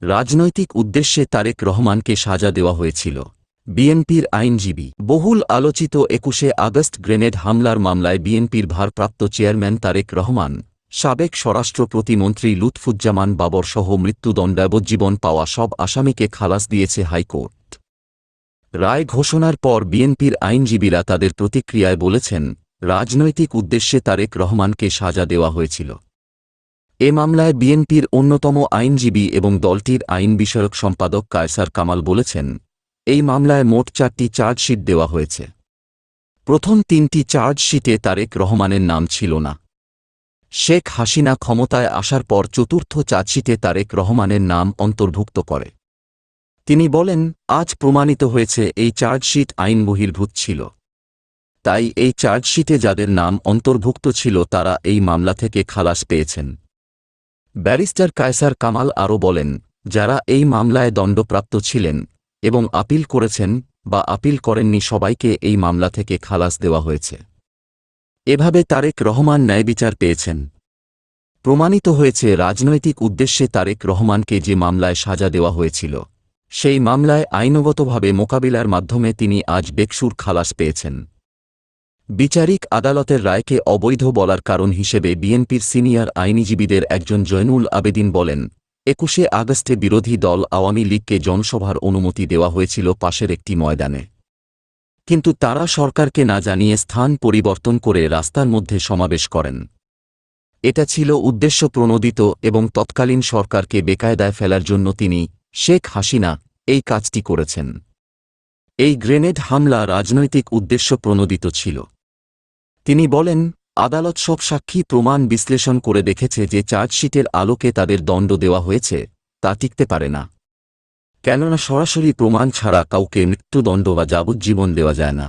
রাজনৈতিক উদ্দেশ্যে তারেক রহমানকে সাজা দেওয়া হয়েছিল। বিএনপির আইনজীবী বহুল আলোচিত ২১শে আগস্ট গ্রেনেড হামলার মামলায় বিএনপির ভারপ্রাপ্ত চেয়ারম্যান তারেক রহমান, সাবেক স্বরাষ্ট্র প্রতিমন্ত্রী লুৎফুজ্জামান বাবরসহ মৃত্যুদণ্ড যাবজ্জীবন পাওয়া সব আসামিকে খালাস দিয়েছে হাইকোর্ট। রায় ঘোষণার পর বিএনপির আইনজীবীরা তাদের প্রতিক্রিয়ায় বলেছেন, রাজনৈতিক উদ্দেশ্যে তারেক রহমানকে সাজা দেওয়া হয়েছিল। এ মামলায় বিএনপির অন্যতম আইনজীবী এবং দলটির আইন বিষয়ক সম্পাদক কায়সার কামাল বলেছেন, এই মামলায় মোট ৪টি চার্জশিট দেওয়া হয়েছে। প্রথম ৩টি চার্জশিটে তারেক রহমানের নাম ছিল না। শেখ হাসিনা ক্ষমতায় আসার পর চতুর্থ চার্জশিটে তারেক রহমানের নাম অন্তর্ভুক্ত করে। তিনি বলেন, আজ প্রমাণিত হয়েছে এই চার্জশিট আইন বহির্ভূত ছিল। তাই এই চার্জশিটে যাদের নাম অন্তর্ভুক্ত ছিল তারা এই মামলা থেকে খালাস পেয়েছেন। ব্যারিস্টার কায়সার কামাল আরও বলেন, যারা এই মামলায় দণ্ডপ্রাপ্ত ছিলেন এবং আপিল করেছেন বা আপিল করেননি সবাইকে এই মামলা থেকে খালাস দেওয়া হয়েছে। এভাবে তারেক রহমান ন্যায়বিচার পেয়েছেন। প্রমাণিত হয়েছে রাজনৈতিক উদ্দেশ্যে তারেক রহমানকে যে মামলায় সাজা দেওয়া হয়েছিল, সেই মামলায় আইনগতভাবে মোকাবিলার মাধ্যমে তিনি আজ বেকসুর খালাস পেয়েছেন। বিচারিক আদালতের রায়কে অবৈধ বলার কারণ হিসেবে বিএনপির সিনিয়র আইনজীবীদের একজন জয়নুল আবেদিন বলেন, ২১শে আগস্টে বিরোধী দল আওয়ামী লীগকে জনসভার অনুমতি দেওয়া হয়েছিল পাশের একটি ময়দানে, কিন্তু তারা সরকারকে না জানিয়ে স্থান পরিবর্তন করে রাস্তার মধ্যে সমাবেশ করেন। এটা ছিল উদ্দেশ্যপ্রণোদিত এবং তৎকালীন সরকারকে বেকায়দায় ফেলার জন্য তিনি, শেখ হাসিনা, এই কাজটি করেছেন। এই গ্রেনেড হামলা রাজনৈতিক উদ্দেশ্যপ্রণোদিত ছিল। তিনি বলেন, আদালত সব সাক্ষী প্রমাণ বিশ্লেষণ করে দেখেছে যে চার্জশিটের আলোকে তাদের দণ্ড দেওয়া হয়েছে তা টিকতে পারে না, কেননা সরাসরি প্রমাণ ছাড়া কাউকে মৃত্যুদণ্ড বা যাবজ্জীবন দেওয়া যায় না।